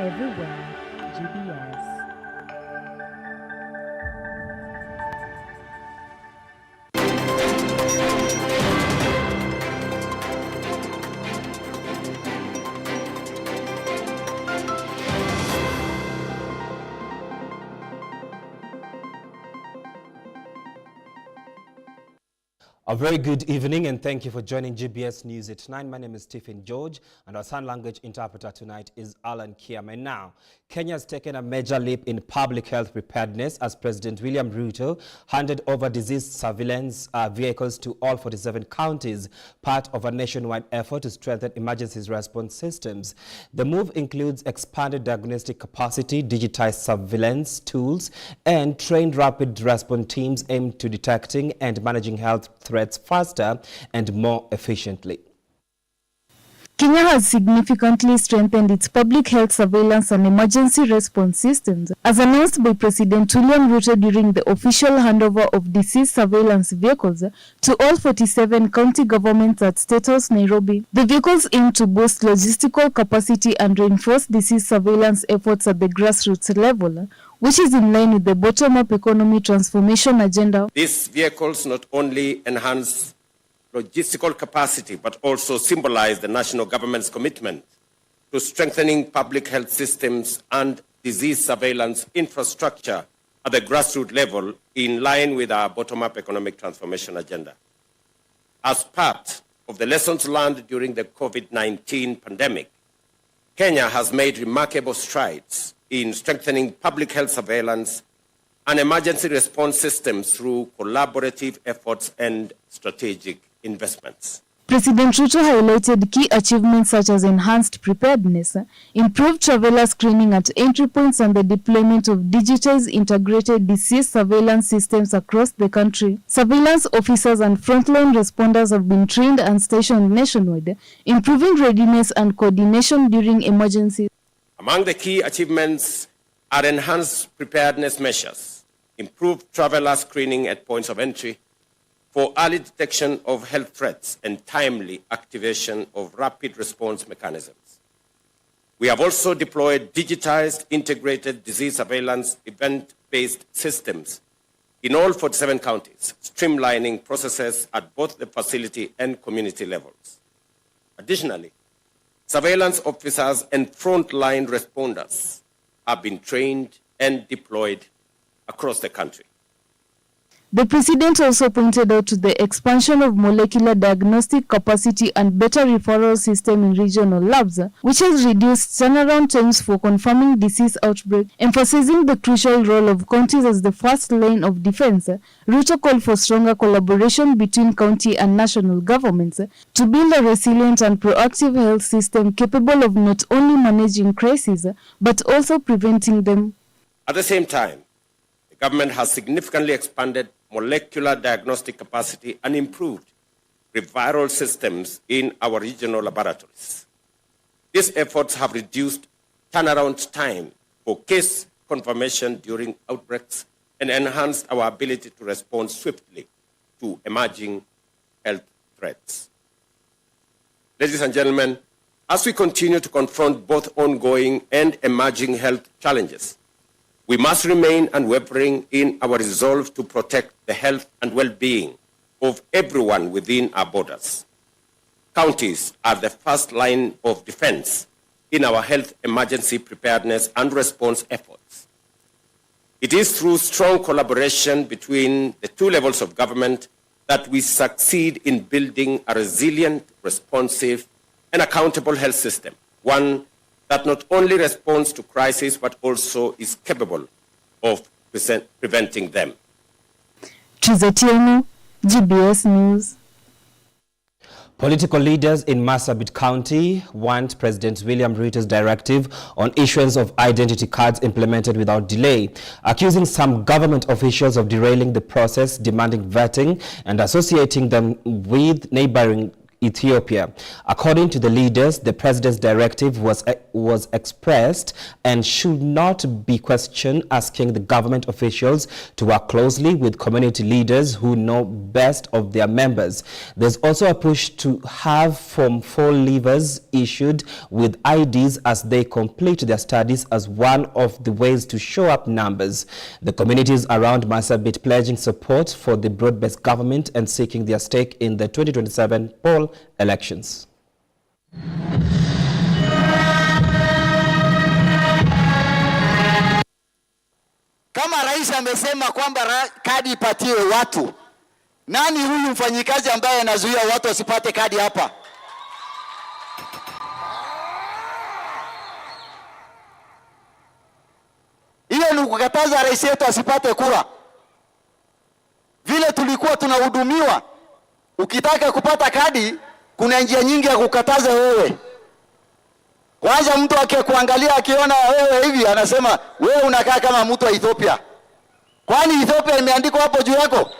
everywhere, GBS. A very good evening and thank you for joining GBS News at 9. My name is Stephen George and our sign language interpreter tonight is Alan Kiam. And now, Kenya has taken a major leap in public health preparedness as President William Ruto handed over disease surveillance vehicles to all 47 counties, part of a nationwide effort to strengthen emergency response systems. The move includes expanded diagnostic capacity, digitized surveillance tools, and trained rapid response teams aimed to detecting and managing health threats faster and more efficiently. Kenya has significantly strengthened its public health surveillance and emergency response systems, as announced by President William Ruto during the official handover of disease surveillance vehicles to all 47 county governments at State House, Nairobi. The vehicles aim to boost logistical capacity and reinforce disease surveillance efforts at the grassroots level, which is in line with the bottom-up economy transformation agenda. These vehicles not only enhance logistical capacity, but also symbolize the national government's commitment to strengthening public health systems and disease surveillance infrastructure at the grassroots level in line with our bottom-up economic transformation agenda. As part of the lessons learned during the COVID-19 pandemic, Kenya has made remarkable strides in strengthening public health surveillance and emergency response systems through collaborative efforts and strategic investments. President Ruto highlighted key achievements such as enhanced preparedness, improved traveler screening at entry points, and the deployment of digitized integrated disease surveillance systems across the country. Surveillance officers and frontline responders have been trained and stationed nationwide, improving readiness and coordination during emergencies. Among the key achievements are enhanced preparedness measures, improved traveler screening at points of entry for early detection of health threats and timely activation of rapid response mechanisms. We have also deployed digitized integrated disease surveillance event-based systems in all 47 counties, streamlining processes at both the facility and community levels. Additionally, surveillance officers and frontline responders have been trained and deployed across the country. The President also pointed out to the expansion of molecular diagnostic capacity and better referral system in regional labs, which has reduced turnaround times for confirming disease outbreak. Emphasizing the crucial role of counties as the first line of defense, Ruto called for stronger collaboration between county and national governments to build a resilient and proactive health system capable of not only managing crises, but also preventing them. At the same time, the government has significantly expanded molecular diagnostic capacity and improved referral systems in our regional laboratories. These efforts have reduced turnaround time for case confirmation during outbreaks and enhanced our ability to respond swiftly to emerging health threats. Ladies and gentlemen, as we continue to confront both ongoing and emerging health challenges, we must remain unwavering in our resolve to protect the health and well-being of everyone within our borders. Counties are the first line of defense in our health emergency preparedness and response efforts. It is through strong collaboration between the two levels of government that we succeed in building a resilient, responsive, and accountable health system, one that not only responds to crises, but also is capable of preventing them. Trizetiano, GBS News. Political leaders in Marsabit County want President William Ruto's directive on issuance of identity cards implemented without delay, accusing some government officials of derailing the process, demanding vetting and associating them with neighboring Ethiopia. According to the leaders, the president's directive was expressed and should not be questioned, asking the government officials to work closely with community leaders who know best of their members. There's also a push to have Form 4 leavers issued with IDs as they complete their studies as one of the ways to show up numbers. The communities around Marsabit pledging support for the broad-based government and seeking their stake in the 2027 poll elections. Kama rais amesema kwamba kadi ipatiwe watu, nani huyu mfanyikazi ambaye anazuia watu wasipate kadi hapa? Hiyo ni kukataza rais yetu asipate kura. Vile tulikuwa tunahudumiwa, ukitaka kupata kadi kuna njia nyingi ya kukataza wewe. Kwanza mtu akikuangalia akiona wewe hivi anasema wewe unakaa kama mtu wa Ethiopia. Kwani Ethiopia imeandikwa hapo juu yako?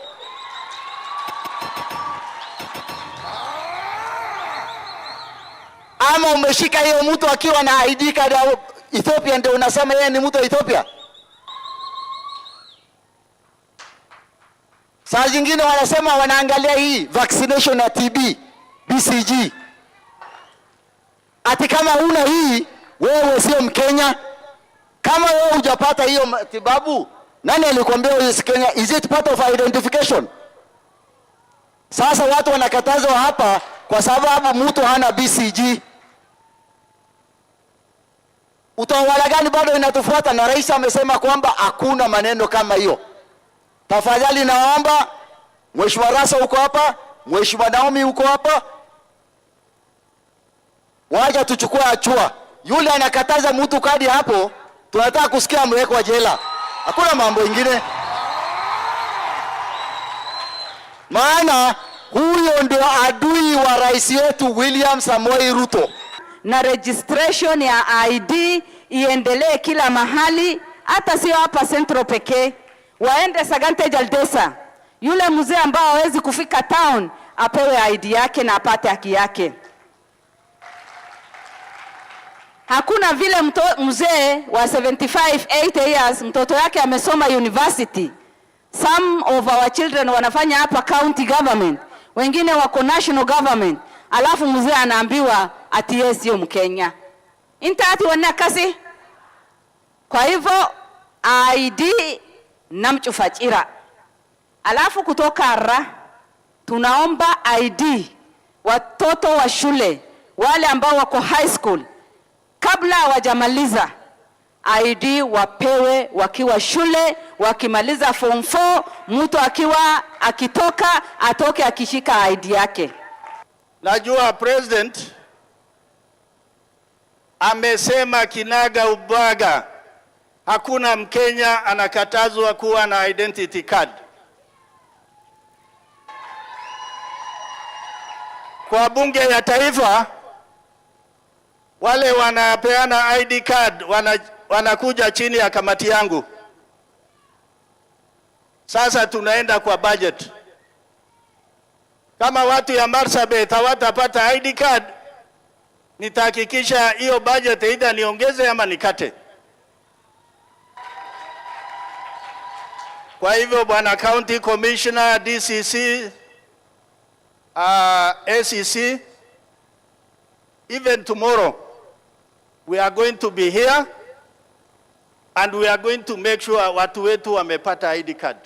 Ama umeshika hiyo mtu akiwa na ID card ya Ethiopia ndio unasema yeye ni mtu wa Ethiopia? Saa zingine wanasema wanaangalia hii vaccination ya TB, BCG. Ati kama una hii, wewe sio Mkenya. Kama wewe hujapata hiyo matibabu, nani alikwambia wewe si Kenya? Is it part of identification? Sasa watu wanakatazwa hapa kwa sababu mtu hana BCG. Utawala gani bado inatufuata? Na rais amesema kwamba hakuna maneno kama hiyo. Tafadhali naomba, Mheshimiwa Rasa uko hapa, Mheshimiwa Naomi uko hapa, waje tuchukue hatua. Yule anakataza mtu kadi hapo, tunataka kusikia amewekwa jela. Hakuna mambo mengine. Maana huyo ndio adui wa rais yetu William Samoei Ruto. Na registration ya ID iendelee kila mahali, hata sio hapa Central pekee. Waende Sagante Jaldesa. Yule mzee ambao hawezi kufika town apewe ID yake na apate haki yake. Hakuna vile mzee wa 75-80 years mtoto yake amesoma university. Some of our children wanafanya hapa county government, wengine wako national government. Alafu mzee anaambiwa ati yeye sio Mkenya. Intati wanakasi. Kwa hivyo ID namchufachira. Alafu kutoka ra tunaomba ID watoto wa shule wale ambao wako high school kabla hawajamaliza ID wapewe wakiwa shule, wakimaliza form 4 mtu akitoka atoke akishika ID yake. Najua president amesema kinaga ubaga hakuna Mkenya anakatazwa kuwa na identity card. Kwa bunge ya taifa wale wanapeana ID card wanakuja chini ya kamati yangu. Sasa tunaenda kwa budget. Kama watu ya Marsabit hawatapata ID card, nitahakikisha hiyo budget either niongeze ama nikate. Kwa hivyo bwana county commissioner, DCC, ACC, even tomorrow we are going to be here and we are going to make sure watu wetu wamepata ID card.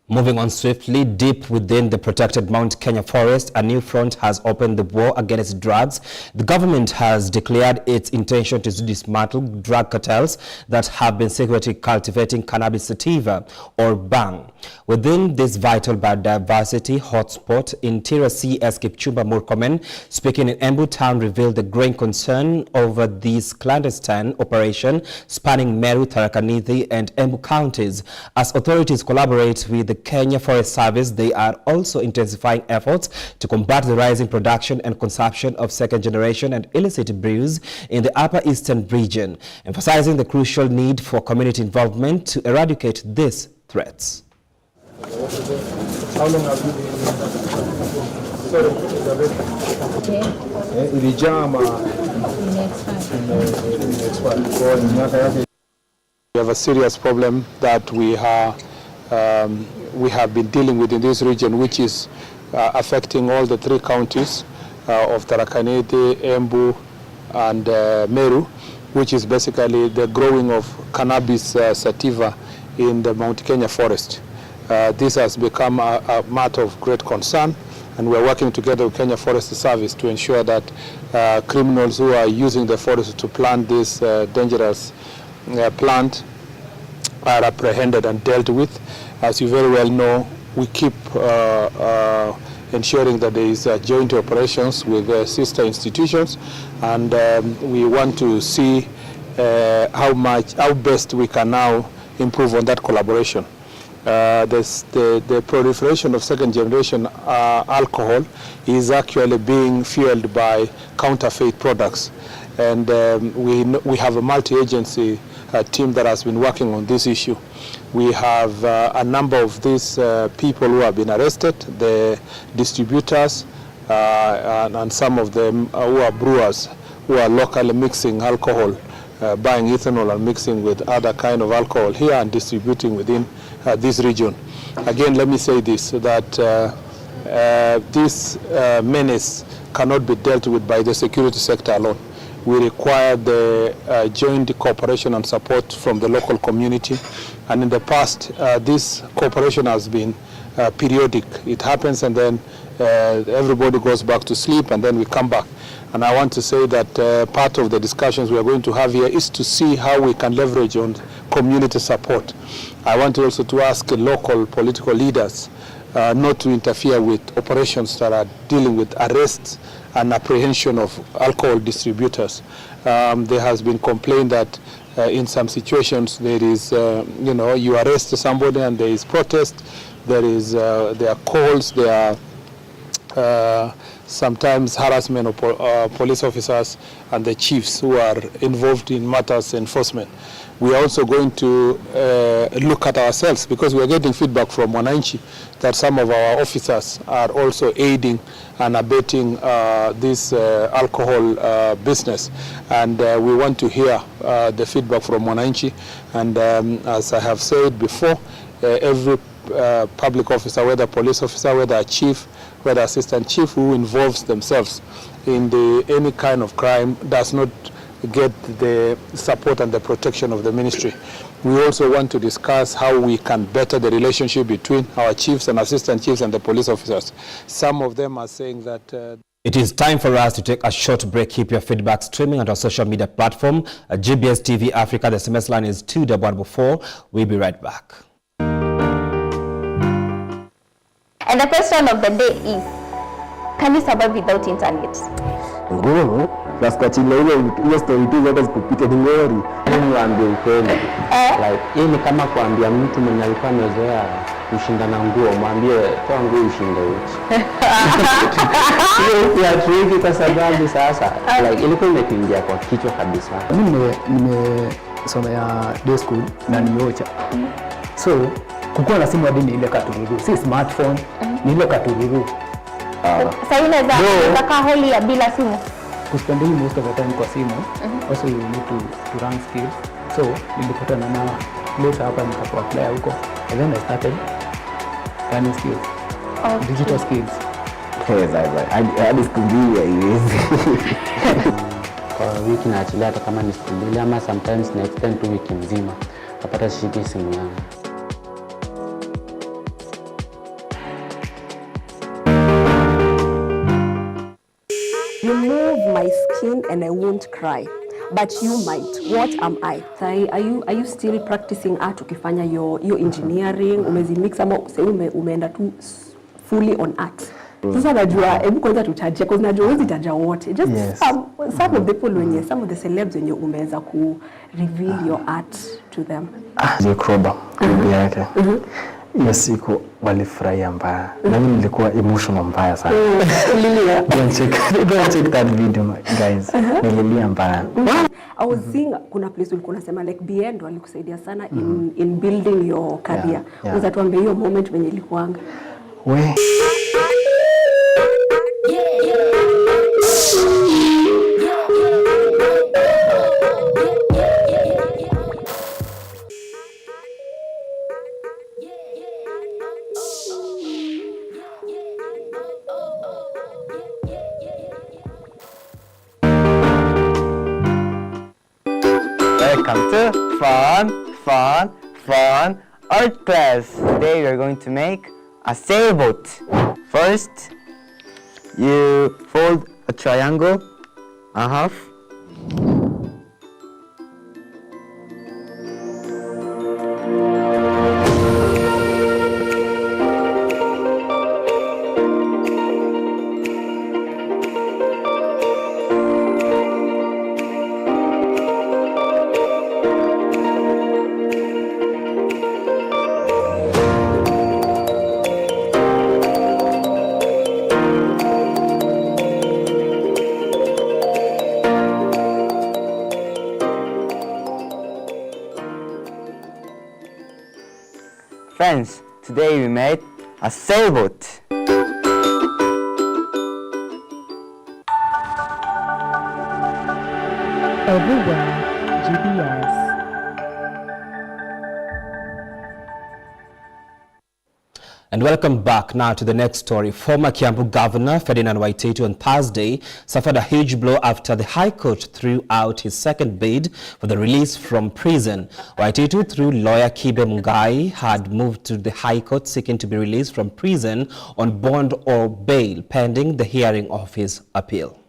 Moving on swiftly, deep within the protected Mount Kenya forest, a new front has opened the war against drugs. The government has declared its intention to dismantle drug cartels that have been secretly cultivating cannabis sativa, or bang. Within this vital biodiversity hotspot, Interior CS Kipchumba Murkomen, speaking in Embu town, revealed the growing concern over this clandestine operation spanning Meru, Tharaka Nithi and Embu counties. As authorities collaborate with the Kenya Forest Service, they are also intensifying efforts to combat the rising production and consumption of second-generation and illicit brews in the Upper Eastern region, emphasizing the crucial need for community involvement to eradicate these threats. How long have you been We have a serious problem that we have been dealing with in this region, which is affecting all the 3 counties of Tharaka Nithi, Embu, and Meru, which is basically the growing of cannabis sativa in the Mount Kenya forest. This has become a matter of great concern, and we're working together with Kenya Forest Service to ensure that criminals who are using the forest to plant this dangerous plant are apprehended and dealt with. As you very well know, we keep ensuring that there is joint operations with sister institutions, and we want to see how best we can now improve on that collaboration. The proliferation of second generation alcohol is actually being fueled by counterfeit products, and we have a multi-agency team that has been working on this issue. We have a number of these people who have been arrested, the distributors, and some of them who are brewers, who are locally mixing alcohol, buying ethanol and mixing with other kind of alcohol here and distributing within this region. Again, let me say this, that this menace cannot be dealt with by the security sector alone. We require the joint cooperation and support from the local community. And in the past, this cooperation has been periodic. It happens and then everybody goes back to sleep and then we come back. And I want to say that part of the discussions we are going to have here is to see how we can leverage on community support. I want also to ask local political leaders not to interfere with operations that are dealing with arrests and apprehension of alcohol distributors. There has been complaint that in some situations there is, you arrest somebody and there is protest, there are calls, there are sometimes harassment of police officers and the chiefs who are involved in matters enforcement. We are also going to look at ourselves, because we are getting feedback from Wananchi that some of our officers are also aiding and abetting this alcohol business. And we want to hear the feedback from Wananchi. And as I have said before, every public officer, whether police officer, whether a chief, whether assistant chief, who involves themselves in any kind of crime does not get the support and the protection of the ministry. We also want to discuss how we can better the relationship between our chiefs and assistant chiefs and the police officers. Some of them are saying that It is time for us to take a short break. Keep your feedback streaming on our social media platform, GBS TV Africa. The SMS line is 2144. We'll be right back. And the question of the day is, can you survive without internet? Ngumu, nasikachile ile story tu zote zikupite ni ngori. Niambie ukweli. Like hii ni kama kuambia mtu mwenye alikuwa amezoea kushindana nguo, mwambie toa nguo ushinde uchi. Hiyo ya tricky kwa sababu sasa like ilikuwa imekuingia kwa kichwa kabisa. Mimi nimesomea day school na niocha. So kukuwa na simu hadi ni ile katururu, si smartphone, ni ile katururu. Sasa ile za kaholi ya bila simu. Kuspending most of the time kwa simu, also you need to run skills. So nilipatana na later hapa nikapo apply huko, and then I started learning skills, digital skills. Yes, hadi siku mbili haiwezi. Kwa wiki naachilia hata kama ni siku mbili ama sometimes na extend to wiki mzima, napata shiki simu yangu. Remove my skin and I won't cry, but you might. What am I? Are you still practicing art ukifanya your engineering? Umezimix ama umeenda tu fully on art? Sasa najua, hebu kwanza tutaje, because najua huwezi taja wote. Just some of the people wenye, some of the celebs wenye umeweza ku reveal your art to them. Jekroba, bibi yake. Hiyo siku walifurahia mbaya. Na mimi nilikuwa emotional mbaya sana. Lilia. Don't check that video guys. Nililia mbaya. I was seeing kuna place ulikuwa unasema like BN walikusaidia sana in building your career. Unaweza tuambie hiyo moment wenye ilikuanga? We Welcome to Fun Art Class. Today we are going to make a sailboat. First, you fold a triangle a half. Friends, today we made a sailboat. Everywhere, GBS. And welcome back now to the next story. Former Kiambu Governor Ferdinand Waititu on Thursday suffered a huge blow after the High Court threw out his second bid for the release from prison. Waititu, through lawyer Kibe Mungai, had moved to the High Court seeking to be released from prison on bond or bail pending the hearing of his appeal.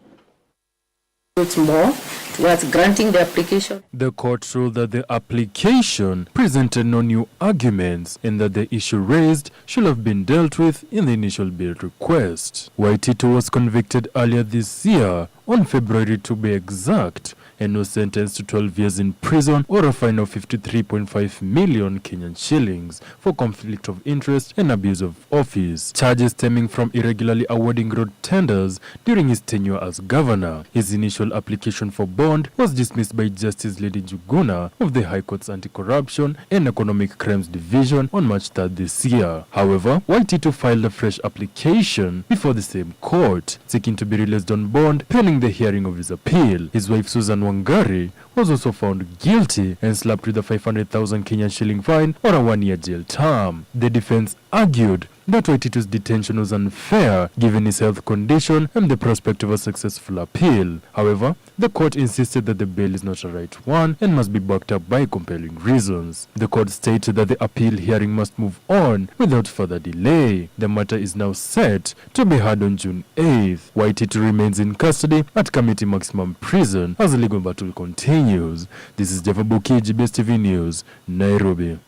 More towards granting the application. The court ruled that the application presented no new arguments and that the issue raised should have been dealt with in the initial bail request. Waititu was convicted earlier this year, on February to be exact, and was sentenced to 12 years in prison or a fine of 53.5 million Kenyan shillings for conflict of interest and abuse of office, charges stemming from irregularly awarding road tenders during his tenure as governor. His initial application for bond was dismissed by Justice Lady Njuguna of the High Court's Anti-Corruption and Economic Crimes Division on March 3rd this year. However, Waititu filed a fresh application before the same court, seeking to be released on bond pending the hearing of his appeal. His wife Susan Wangari was also found guilty and slapped with a 500,000 Kenyan shilling fine or a 1-year jail term. The defense argued that Waititu's detention was unfair given his health condition and the prospect of a successful appeal. However, the court insisted that the bail is not a right one and must be backed up by compelling reasons. The court stated that the appeal hearing must move on without further delay. The matter is now set to be heard on June 8th. Waititu remains in custody at Committee Maximum Prison as the legal battle continues. This is Jeff Abuki, GBS TV News, Nairobi.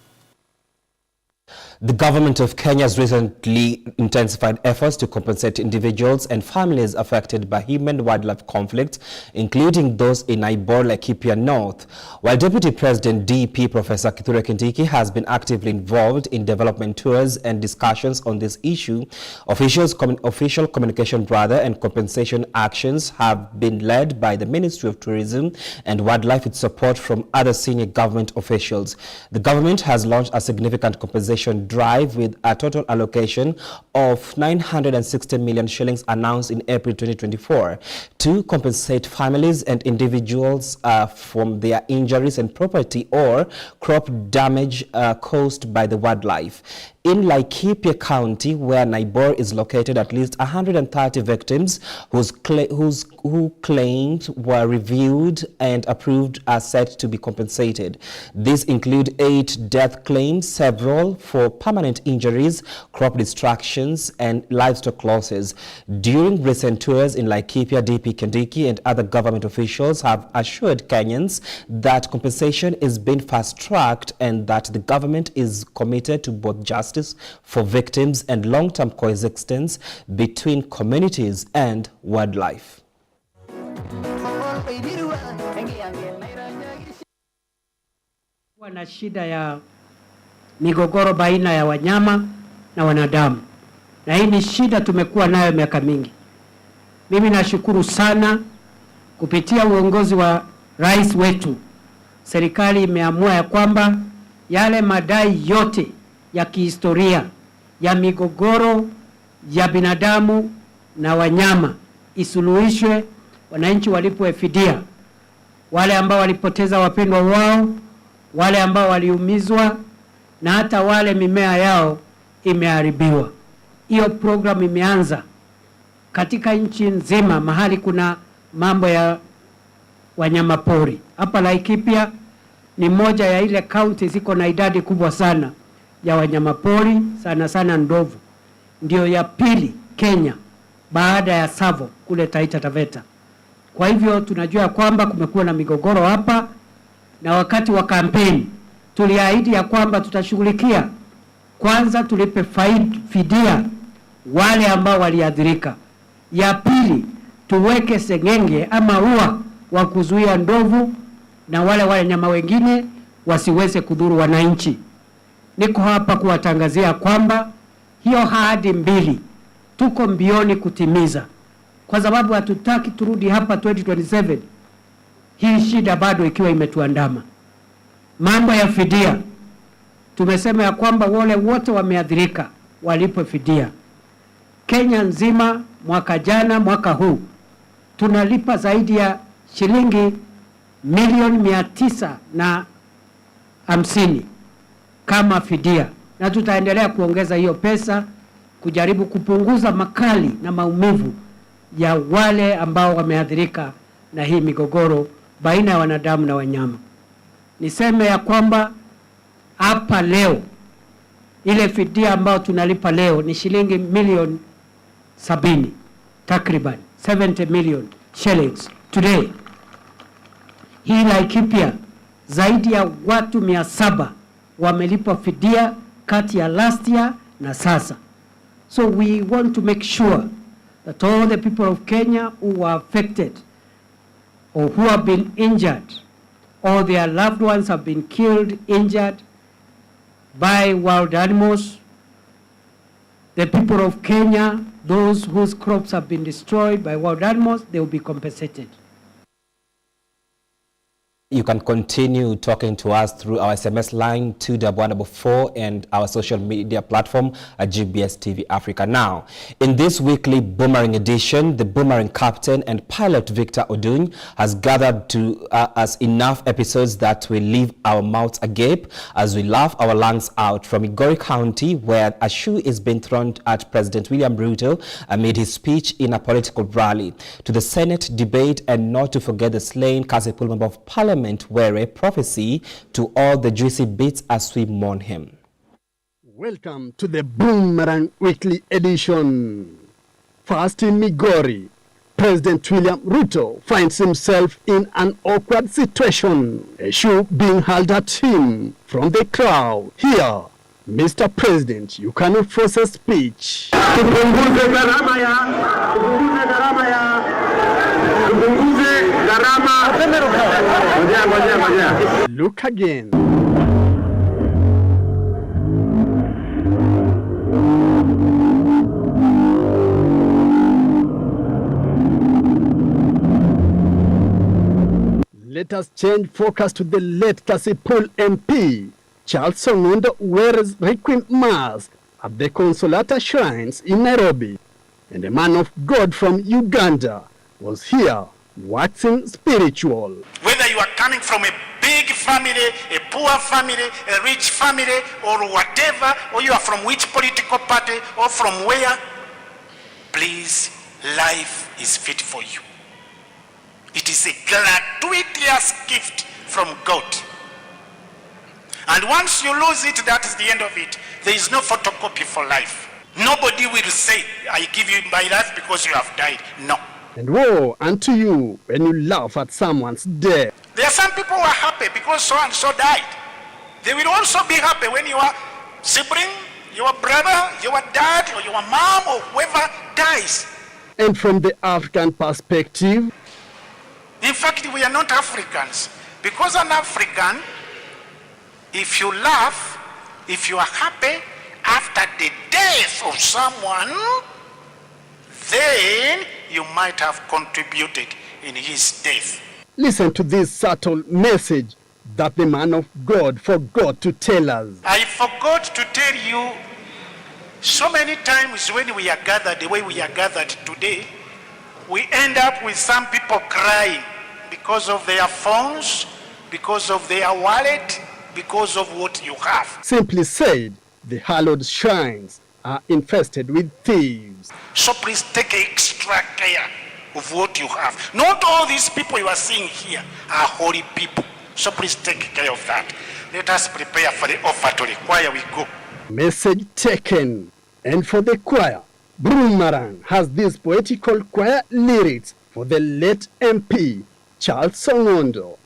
The government of Kenya has recently intensified efforts to compensate individuals and families affected by human-wildlife conflict, including those in Naibor, Laikipia North. While Deputy President DP Professor Kithure Kindiki has been actively involved in development tours and discussions on this issue, official communication and compensation actions have been led by the Ministry of Tourism and Wildlife with support from other senior government officials. The government has launched a significant compensation drive with a total allocation of 960 million shillings announced in April 2024 to compensate families and individuals from their injuries and property or crop damage caused by the wildlife. In Laikipia County, where Naibor is located, at least 130 victims whose claims were reviewed and approved are set to be compensated. These include 8 death claims, several for permanent injuries, crop destructions, and livestock losses. During recent tours in Laikipia, DP Kindiki and other government officials have assured Kenyans that compensation is being fast-tracked and that the government is committed to both justice for victims and long-term coexistence between communities and wildlife. Wana shida ya migogoro baina ya wanyama na wanadamu, na hii ni shida tumekuwa nayo miaka mingi. Mimi nashukuru sana kupitia uongozi wa rais wetu, serikali imeamua ya kwamba yale madai yote ya kihistoria ya migogoro ya binadamu na wanyama isuluhishwe, wananchi walipwe fidia, wale ambao walipoteza wapendwa wao, wale ambao waliumizwa, na hata wale mimea yao imeharibiwa. Hiyo program imeanza katika nchi nzima mahali kuna mambo ya wanyama pori. Hapa Laikipia ni moja ya ile kaunti ziko na idadi kubwa sana ya wanyamapori, sana sana ndovu. Ndio ya pili Kenya baada ya Tsavo kule Taita Taveta. Kwa hivyo tunajua kwamba kumekuwa na migogoro hapa, na wakati wa kampeni tuliahidi ya kwamba tutashughulikia. Kwanza tulipe fidia wale ambao waliathirika. Ya pili tuweke sengenge ama ua wa kuzuia ndovu na wale wanyama wengine wasiweze kudhuru wananchi. Niko hapa kuwatangazia kwamba hiyo ahadi mbili tuko mbioni kutimiza, kwa sababu hatutaki turudi hapa 2027 hii shida bado ikiwa imetuandama. Mambo ya fidia, tumesema ya kwamba wale wote wameathirika walipwe fidia. Kenya nzima mwaka jana, mwaka huu tunalipa zaidi ya shilingi milioni 950 kama fidia, na tutaendelea kuongeza hiyo pesa kujaribu kupunguza makali na maumivu ya wale ambao wameathirika na hii migogoro baina ya wanadamu na wanyama. Niseme ya kwamba hapa leo ile fidia ambayo tunalipa leo ni shilingi milioni 70, takriban 70 million shillings today. Hii Laikipia zaidi ya watu 700 wamelipa fidia kati ya last year na sasa. So we want to make sure that all the people of Kenya who are affected or who have been injured or their loved ones have been killed, injured by wild animals, the people of Kenya, those whose crops have been destroyed by wild animals, they will be compensated. You can continue talking to us through our SMS line 21144 and our social media platform at GBS TV Africa. Now, in this weekly Boomerang edition, the Boomerang captain and pilot Victor Oduny has gathered to us enough episodes that will leave our mouths agape as we laugh our lungs out from Migori County, where a shoe is being thrown at President William Ruto amid his speech in a political rally, to the Senate debate, and not to forget the slain Kasipul Member of Parliament, were a prophecy to all the juicy bits as we mourn him. Welcome to the Boomerang Weekly Edition. First in Migori, President William Ruto finds himself in an awkward situation, a shoe being held at him from the crowd. Here, Mr. President, you cannot force a speech. Look again. Let us change focus to the late Kasipul MP, Charles Songundo, wears Requiem Mass at the Consolata Shrines in Nairobi. And a man of God from Uganda was here waxing spiritual. Whether you are coming from a big family, a poor family, a rich family, or whatever, or you are from which political party, or from where, please, life is fit for you. It is a gratuitous gift from God. And once you lose it, that is the end of it. There is no photocopy for life. Nobody will say, I give you my life because you have died. No. And woe unto you when you laugh at someone's death. There are some people who are happy because so and so died. They will also be happy when your sibling, your brother, your dad, or your mom, or whoever dies. And from the African perspective, in fact, we are not Africans. Because an African, if you laugh, if you are happy after the death of someone, then you might have contributed in his death. Listen to this subtle message that the man of God forgot to tell us. I forgot to tell you, so many times when we are gathered the way we are gathered today, we end up with some people crying because of their phones, because of their wallet, because of what you have. Simply said, the hallowed shrines are infested with thieves. So please take extra care of what you have. Not all these people you are seeing here are holy people. So please take care of that. Let us prepare for the offertory. Choir, we go. Message taken. And for the choir, Boomerang has these poetical choir lyrics for the late MP, Charles Songondo.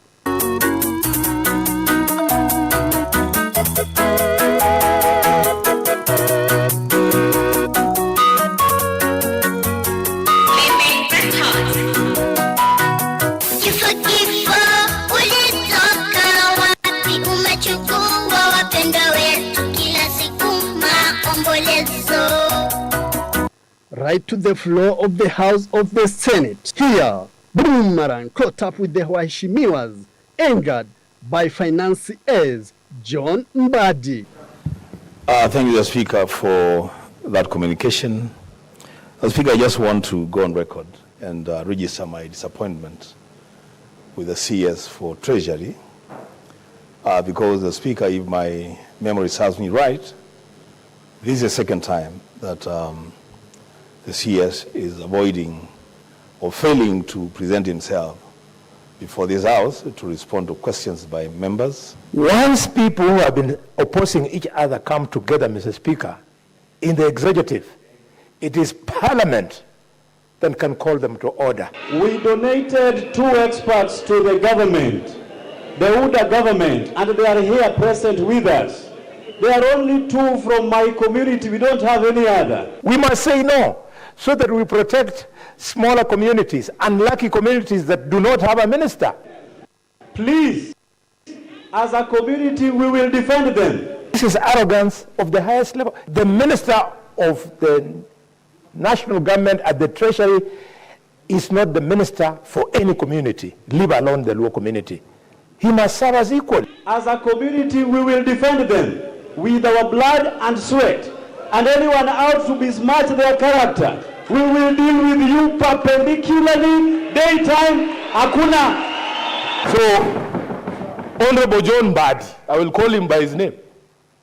Right to the floor of the House of the Senate. Here, Boomerang caught up with the Waheshimiwas, angered by financiers John Mbadi. Thank you, the Speaker, for that communication. The Speaker, I just want to go on record and register my disappointment with the CS for Treasury, because the Speaker, if my memory serves me right, this is the second time that the CS is avoiding or failing to present himself before this House to respond to questions by members. Once people who have been opposing each other come together, Mr. Speaker, in the executive, it is Parliament that can call them to order. We donated 2 experts to the government, the UDA government, and they are here present with us. There are only 2 from my community. We don't have any other. We must say no, so that we protect smaller communities, unlucky communities that do not have a minister. Please, as a community, we will defend them. This is arrogance of the highest level. The minister of the national government at the Treasury is not the minister for any community, leave alone the Luo community. He must serve as equal. As a community, we will defend them with our blood and sweat. And anyone out to besmirch their character, we will deal with you perpendicularly, daytime, hakuna. So, Honorable John Mbadi, I will call him by his name,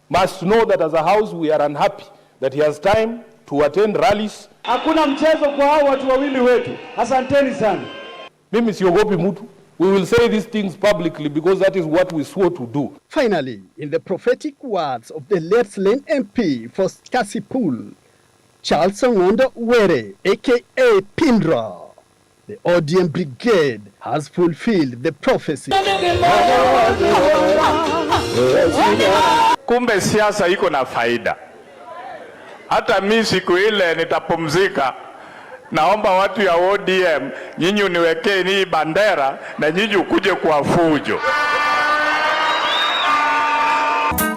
must know that as a house we are unhappy that he has time to attend rallies. Hakuna mchezo kwa hao watu wawili wetu. Asanteni sana. Mimi siogopi mtu. We will say these things publicly because that is what we swore to do. Finally, in the prophetic words of the late slain MP for Kasipul, Charles Songondo Were, aka Pindra, the ODM brigade has fulfilled the prophecy. Kumbe siasa iko na faida. Hata mimi siku ile nitapumzika. Naomba watu ya ODM, nyinyi uniwekee ni bandera na nyinyi ukuje kwa fujo.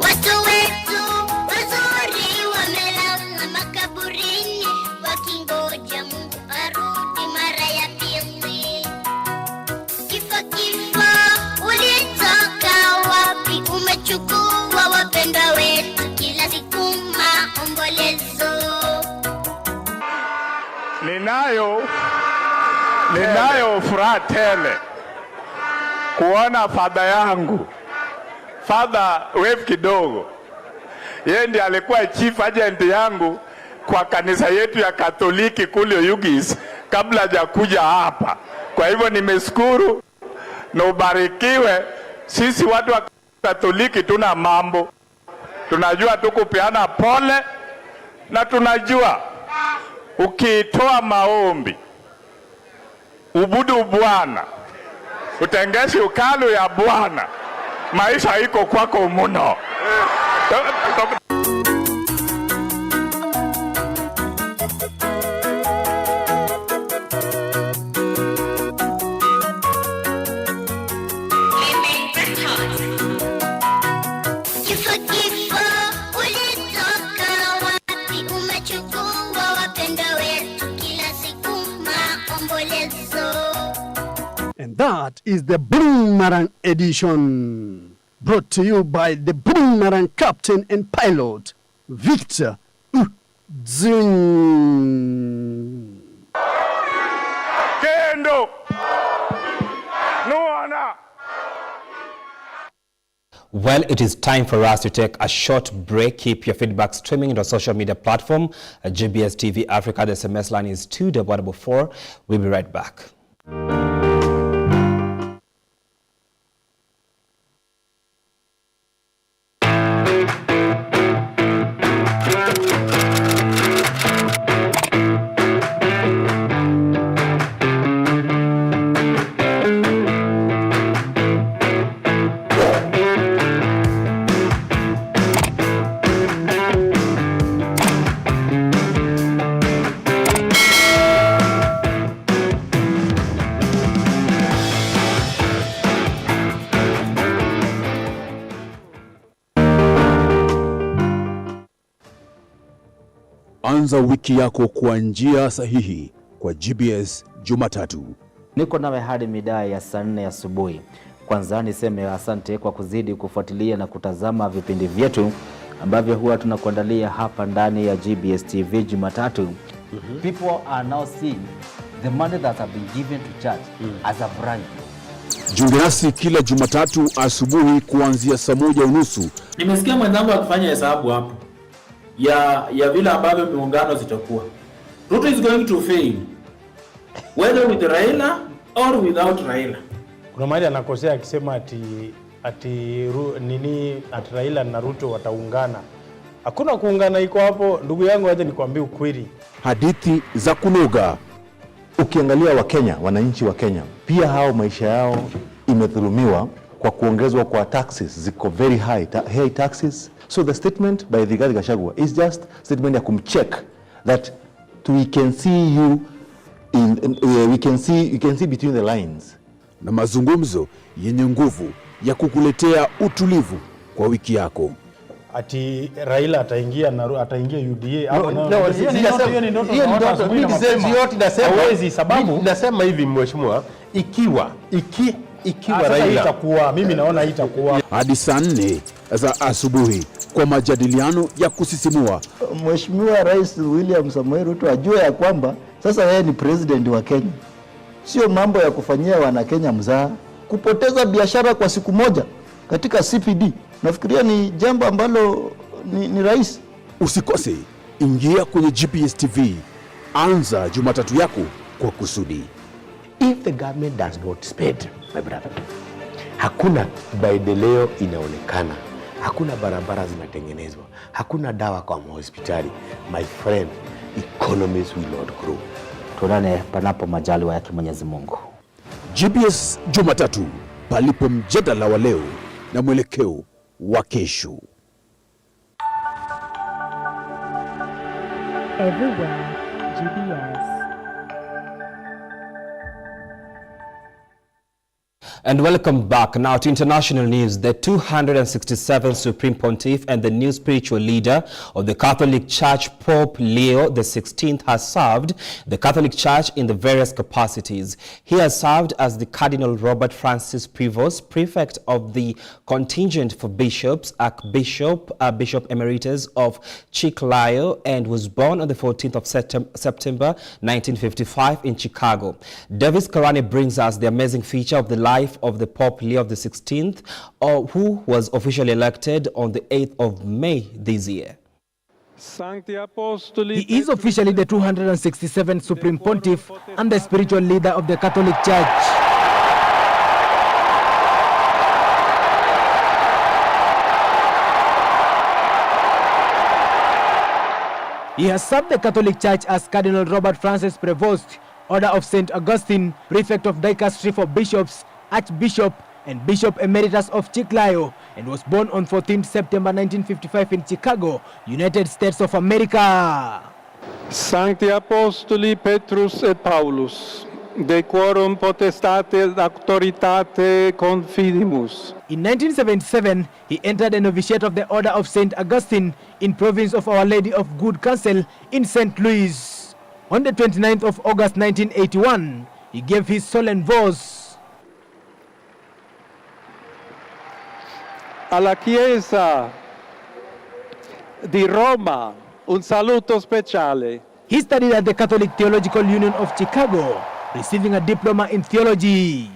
Watu wetu wazuri wamelala makaburini wakingoja Mungu arudi mara ya pili. Kifo ulitoka wapi? Umechukua wapendwa wetu, kila siku maombolezo. Ninayo furaha tele kuona fadha yangu, Father Wave kidogo. Yeye ndiye alikuwa chief agent yangu kwa kanisa yetu ya Katoliki kule Ugis kabla hajakuja hapa. Kwa hivyo nimeshukuru na ubarikiwe. Sisi watu wa Katoliki tuna mambo. Tunajua tukupeana pole na tunajua ukitoa maombi, ubudu Bwana, utengeshi ukalu ya Bwana, maisha iko kwako muno. And that is the Boomerang edition, brought to you by the Boomerang captain and pilot, Victor Zing. Kendo! Nuana! Well, it is time for us to take a short break. Keep your feedback streaming into our social media platform at GBS TV Africa. The SMS line is 244. We'll be right back. Anza wiki yako kwa njia sahihi kwa GBS Jumatatu. Niko nawe hadi midai ya saa 4 asubuhi. Kwanza niseme asante kwa kuzidi kufuatilia na kutazama vipindi vyetu ambavyo huwa tunakuandalia hapa ndani ya GBS TV Jumatatu. People are now seeing the money that have been given to church as a bribe. Jiunge nasi kila Jumatatu asubuhi kuanzia saa 1:30. Nimesikia mwenzangu akifanya hesabu hapo ya vile ambavyo miungano zitakuwa. Ruto is going to fail whether with Raila or without Raila. Kuna mahali anakosea akisema ati Raila na Ruto wataungana. Hakuna kuungana iko hapo, ndugu yangu, aje nikwambie ukweli. Hadithi za kunoga. Ukiangalia Wakenya, wananchi wa Kenya, pia hao maisha yao imedhulumiwa kwa kuongezwa kwa taxes, ziko very high taxes. So the statement by the Rigathi Gachagua is just statement ya kumcheck that we can see you we can see between the lines. Na mazungumzo yenye nguvu ya kukuletea utulivu kwa wiki yako. Ati Raila ataingia UDA. Hiyo ni ndoto. Mimi yote nasema hawezi, sababu nasema hivi mheshimiwa, ikiwa Raila itakuwa, mimi naona itakuwa hadi saa 4 za asubuhi kwa majadiliano ya kusisimua. Mheshimiwa Rais William Samoei Ruto ajue ya kwamba sasa yeye ni president wa Kenya. Sio mambo ya kufanyia wana Kenya mzaha. Kupoteza biashara kwa siku moja katika CPD, nafikiria ni jambo ambalo ni rais. Usikose, ingia kwenye GPS TV. Anza Jumatatu yako kwa kusudi. If the government does not spend, my brother, hakuna maendeleo inaonekana, hakuna barabara zinatengenezwa, hakuna dawa kwa hospitali, my friend, economies will not grow. Tuonane panapo majaliwa yake Mwenyezi Mungu. GPS Jumatatu, palipo mjadala wa leo na mwelekeo wa kesho. Everywhere, GBS. And welcome back now to international news. The 267th Supreme Pontiff and the new spiritual leader of the Catholic Church, Pope Leo XVI, has served the Catholic Church in the various capacities. He has served as the Cardinal Robert Francis Prevost, prefect of the contingent for bishops, Archbishop, Bishop Emeritus of Chiclayo, and was born on the 14th of September 1955 in Chicago. Davis Karani brings us the amazing feature of the life of the Pope Leo XVI, who was officially elected on the 8th of May this year. He is officially the 267th Supreme Pontiff and the spiritual leader of the Catholic Church. He has served the Catholic Church as Cardinal Robert Francis Prevost, Order of St. Augustine, Prefect of Dicastery for Bishops, Archbishop and Bishop Emeritus of Chiclayo, and was born on 14th September 1955 in Chicago, United States of America. Sancti Apostoli Petrus et Paulus, de quorum potestate et auctoritate confidimus. In 1977, he entered the novitiate of the Order of St. Augustine in province of Our Lady of Good Counsel in St. Louis. On the 29th of August 1981, he gave his solemn vows. Alla Chiesa di Roma, un saluto speciale. He studied at the Catholic Theological Union of Chicago, receiving a diploma in theology.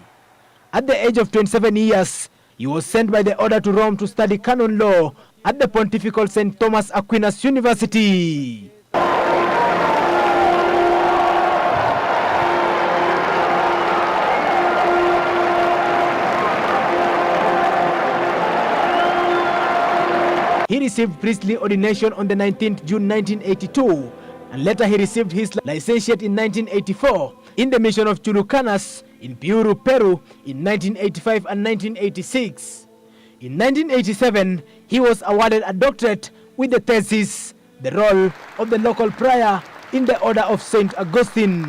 At the age of 27 years, he was sent by the order to Rome to study canon law at the Pontifical St. Thomas Aquinas University. He received priestly ordination on the 19th June 1982, and later he received his licentiate in 1984 in the mission of Chulucanas in Piuru, Peru in 1985 and 1986. In 1987, he was awarded a doctorate with the thesis, The Role of the Local Prior in the Order of St. Augustine.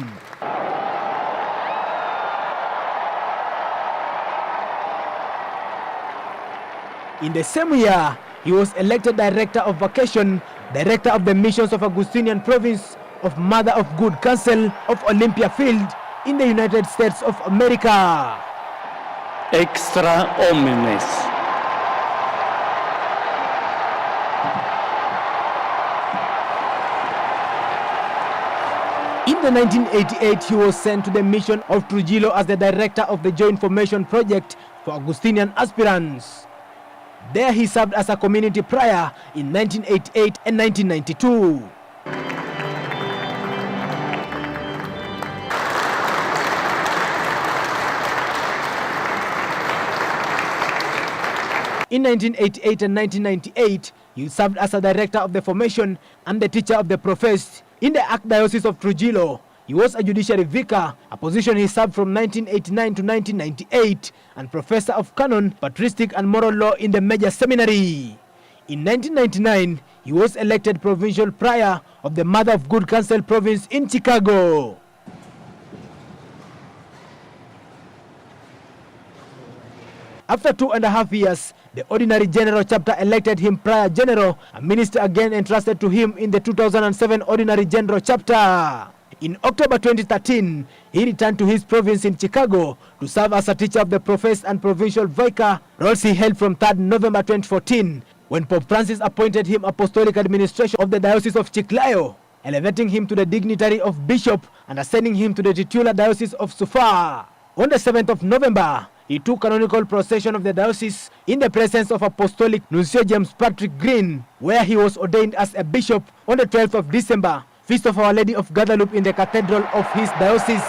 In the same year, he was elected Director of Vacation, Director of the Missions of Augustinian Province of Mother of Good Counsel of Olympia Field in the United States of America. Extra omnes. In the 1988, he was sent to the mission of Trujillo as the director of the Joint Formation Project for Augustinian aspirants. There he served as a community prior in 1988 and 1992. In 1988 and 1998, he served as a director of the formation and the teacher of the professed in the Archdiocese of Trujillo. He was a judiciary vicar, a position he served from 1989 to 1998, and professor of canon, patristic and moral law in the major seminary. In 1999, he was elected provincial prior of the Mother of Good Counsel province in Chicago. After 2.5 years, the Ordinary General Chapter elected him Prior General, a minister again entrusted to him in the 2007 Ordinary General Chapter. In October 2013, he returned to his province in Chicago to serve as a teacher of the professed and provincial vicar, roles he held from 3rd November 2014, when Pope Francis appointed him Apostolic Administration of the Diocese of Chiclayo, elevating him to the dignitary of Bishop and ascending him to the titular Diocese of Sufar. On the 7th of November, he took canonical procession of the diocese in the presence of Apostolic Nuncio James Patrick Green, where he was ordained as a bishop on the 12th of December, Feast of Our Lady of Guadalupe in the cathedral of his diocese.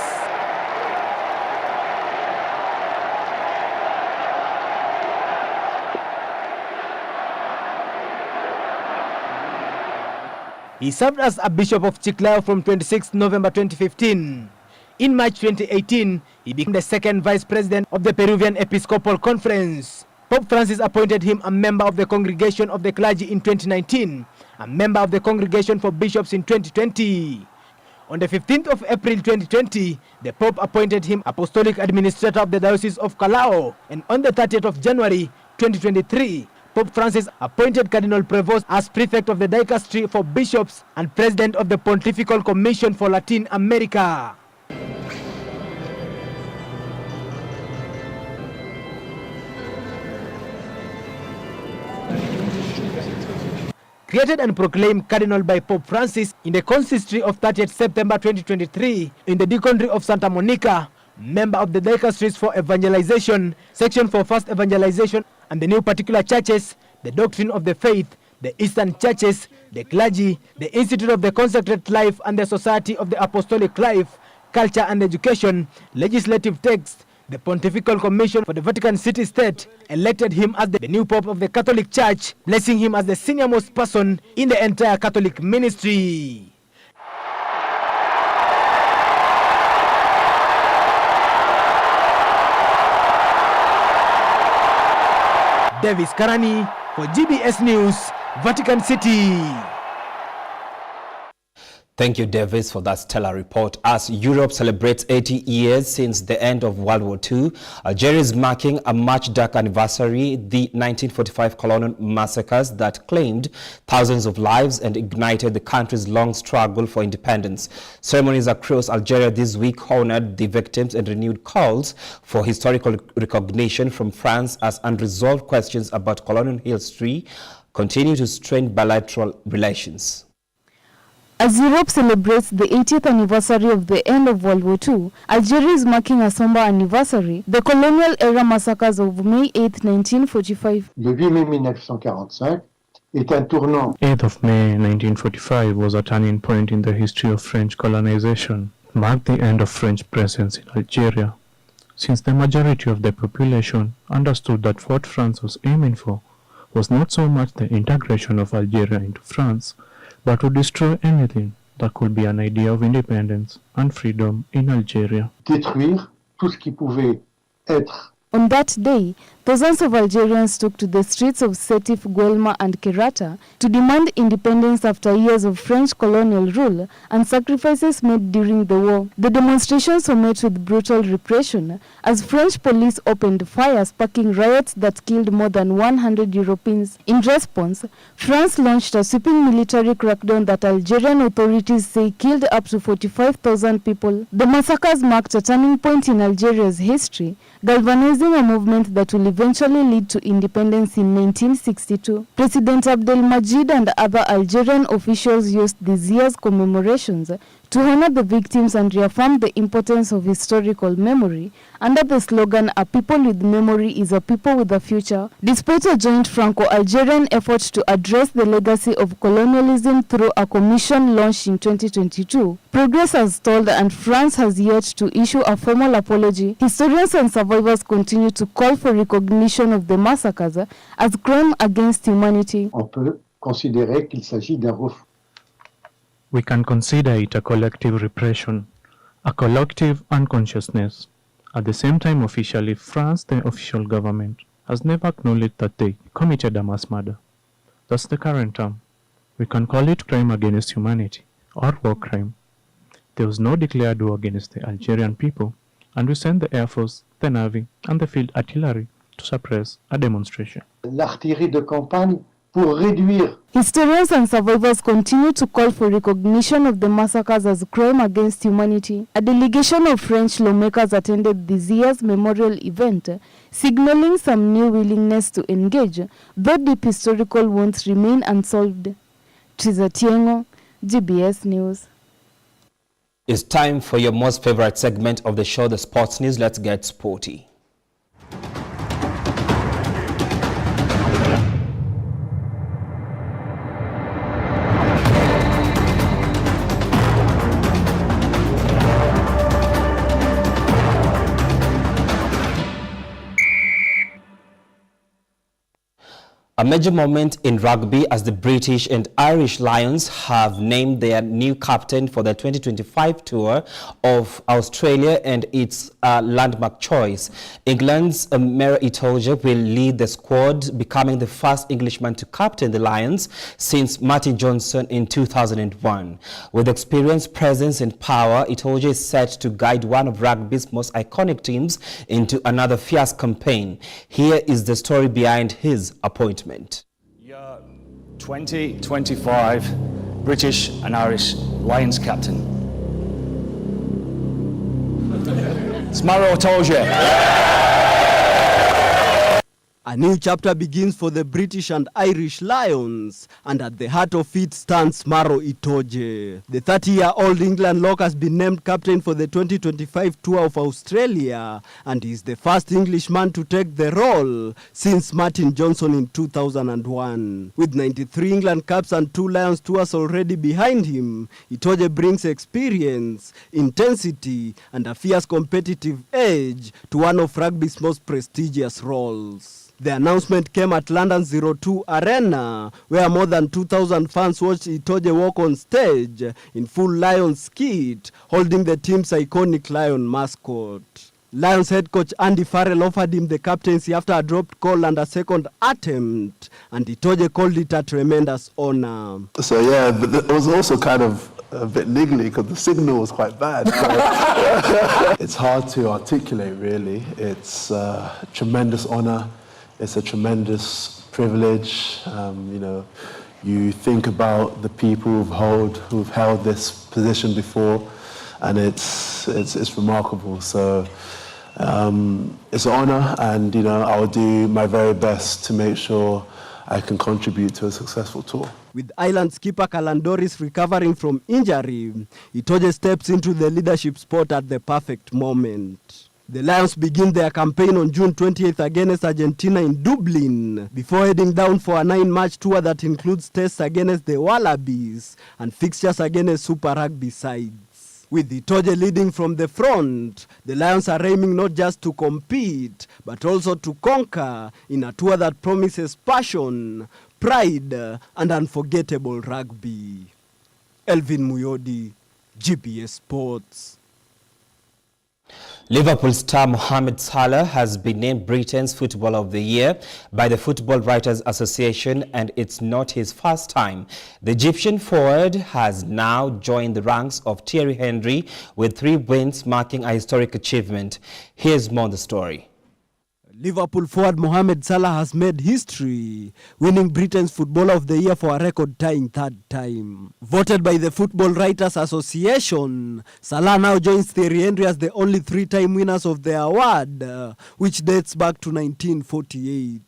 He served as a bishop of Chiclayo from 26 November 2015. In March 2018, he became the second vice president of the Peruvian Episcopal Conference. Pope Francis appointed him a member of the Congregation of the Clergy in 2019, a member of the Congregation for Bishops in 2020. On the 15th of April 2020, the Pope appointed him Apostolic Administrator of the Diocese of Callao, and on the 30th of January 2023, Pope Francis appointed Cardinal Prevost as Prefect of the Dicastery for Bishops and President of the Pontifical Commission for Latin America. Created and proclaimed Cardinal by Pope Francis in the Consistory of 30th September 2023 in the Deaconry of Santa Monica, member of the Dicasteries for Evangelization, Section for First Evangelization and the New Particular Churches, the Doctrine of the Faith, the Eastern Churches, the Clergy, the Institute of the Consecrated Life and the Society of the Apostolic Life, Culture and Education, Legislative Text, the Pontifical Commission for the Vatican City State elected him as the new Pope of the Catholic Church, blessing him as the senior-most person in the entire Catholic ministry. Davis Karani for GBS News, Vatican City. Thank you, Davis, for that stellar report. As Europe celebrates 80 years since the end of World War II, Algeria is marking a much darker anniversary, the 1945 colonial massacres that claimed thousands of lives and ignited the country's long struggle for independence. Ceremonies across Algeria this week honored the victims and renewed calls for historical recognition from France as unresolved questions about colonial history continue to strain bilateral relations. As Europe celebrates the 80th anniversary of the end of World War II, Algeria is marking a somber anniversary, the colonial era massacres of May 8, 1945. Le 8 mai 1945 est un tournant. 8th of May 1945 was a turning point in the history of French colonization. It marked the end of French presence in Algeria, since the majority of the population understood that what France was aiming for was not so much the integration of Algeria into France, but to destroy anything that could be an idea of independence and freedom in Algeria. Détruire tout ce qui pouvait être On that day, thousands of Algerians took to the streets of Sétif, Guelma and Kerata to demand independence after years of French colonial rule and sacrifices made during the war. The demonstrations were met with brutal repression as French police opened fire, sparking riots that killed more than 100 Europeans. In response, France launched a sweeping military crackdown that Algerian authorities say killed up to 45,000 people. The massacres marked a turning point in Algeria's history, galvanizing a movement that will eventually lead to independence in 1962. President Abdelmajid and other Algerian officials used this year's commemorations to honor the victims and reaffirm the importance of historical memory under the slogan, "A people with memory is a people with a future." Despite a joint Franco-Algerian effort to address the legacy of colonialism through a commission launched in 2022, progress has stalled and France has yet to issue a formal apology. Historians and survivors continue to call for recognition of the massacres as crime against humanity. On peut considérer qu'il s'agit d'un refus. We can consider it a collective repression, a collective unconsciousness. At the same time, officially, France, the official government, has never acknowledged that they committed a mass murder. That's the current term. We can call it crime against humanity or war crime. There was no declared war against the Algerian people, and we sent the Air Force, the Navy, and the field artillery to suppress a demonstration. L'artillerie de campagne pour réduire. Historians and survivors continue to call for recognition of the massacres as a crime against humanity. A delegation of French lawmakers attended this year's memorial event, signaling some new willingness to engage, though deep historical wounds remain unsolved. Triza Tiengo, GBS News. It's time for your most favorite segment of the show, the sports news. Let's get sporty. A major moment in rugby as the British and Irish Lions have named their new captain for the 2025 tour of Australia and its landmark choice. England's Mera Itoje will lead the squad, becoming the first Englishman to captain the Lions since Martin Johnson in 2001. With experience, presence and power, Itoje is set to guide one of rugby's most iconic teams into another fierce campaign. Here is the story behind his appointment. 2025 British and Irish Lions captain. It's Mara Itoje. A new chapter begins for the British and Irish Lions, and at the heart of it stands Maro Itoje. The 30-year-old England lock has been named captain for the 2025 tour of Australia, and is the first Englishman to take the role since Martin Johnson in 2001. With 93 England caps and 2 Lions tours already behind him, Itoje brings experience, intensity, and a fierce competitive edge to one of rugby's most prestigious roles. The announcement came at London's 02 Arena, where more than 2,000 fans watched Itoje walk on stage in full Lions kit, holding the team's iconic lion mascot. Lions head coach Andy Farrell offered him the captaincy after a dropped call and a second attempt, and Itoje called it a tremendous honor. So yeah, but it was also kind of a bit niggly because the signal was quite bad. So it's hard to articulate, really. It's a tremendous honor. It's a tremendous privilege. You know, you think about the people who've held this position before, and it's remarkable. So it's an honor, and you know, I will do my very best to make sure I can contribute to a successful tour. With Ireland skipper Calandoris recovering from injury, Itoje steps into the leadership spot at the perfect moment. The Lions begin their campaign on June 28th against Argentina in Dublin, before heading down for a 9-match tour that includes tests against the Wallabies and fixtures against Super Rugby sides. With Itoje leading from the front, the Lions are aiming not just to compete, but also to conquer in a tour that promises passion, pride, and unforgettable rugby. Elvin Muyodi, GPS Sports. Liverpool star Mohamed Salah has been named Britain's Footballer of the Year by the Football Writers Association, and it's not his first time. The Egyptian forward has now joined the ranks of Thierry Henry with 3 wins, marking a historic achievement. Here's more on the story. Liverpool forward Mohamed Salah has made history, winning Britain's Footballer of the Year for a record-tying 3rd time. Voted by the Football Writers Association, Salah now joins Thierry Henry as the only 3-time winners of the award, which dates back to 1948.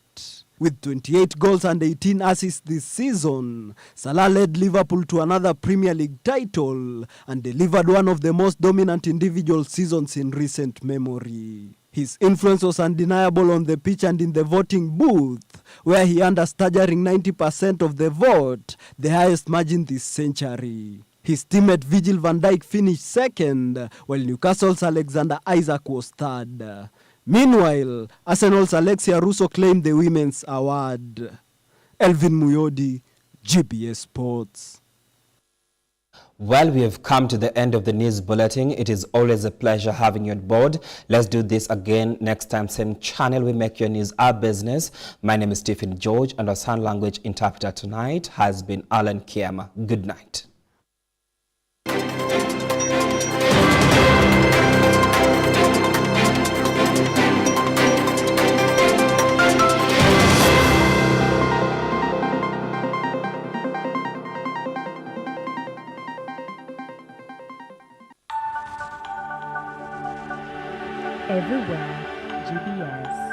With 28 goals and 18 assists this season, Salah led Liverpool to another Premier League title and delivered one of the most dominant individual seasons in recent memory. His influence was undeniable on the pitch and in the voting booth, where he earned a staggering 90% of the vote, the highest margin this century. His teammate Virgil van Dijk finished 2nd, while Newcastle's Alexander Isak was 3rd. Meanwhile, Arsenal's Alexia Russo claimed the women's award. Elvin Muyodi, GBS Sports. Well, we have come to the end of the news bulletin. It is always a pleasure having you on board. Let's do this again next time. Same channel. We make your news our business. My name is Stephen George, and our sign language interpreter tonight has been Alan Kiama. Good night. Everywhere, GBS.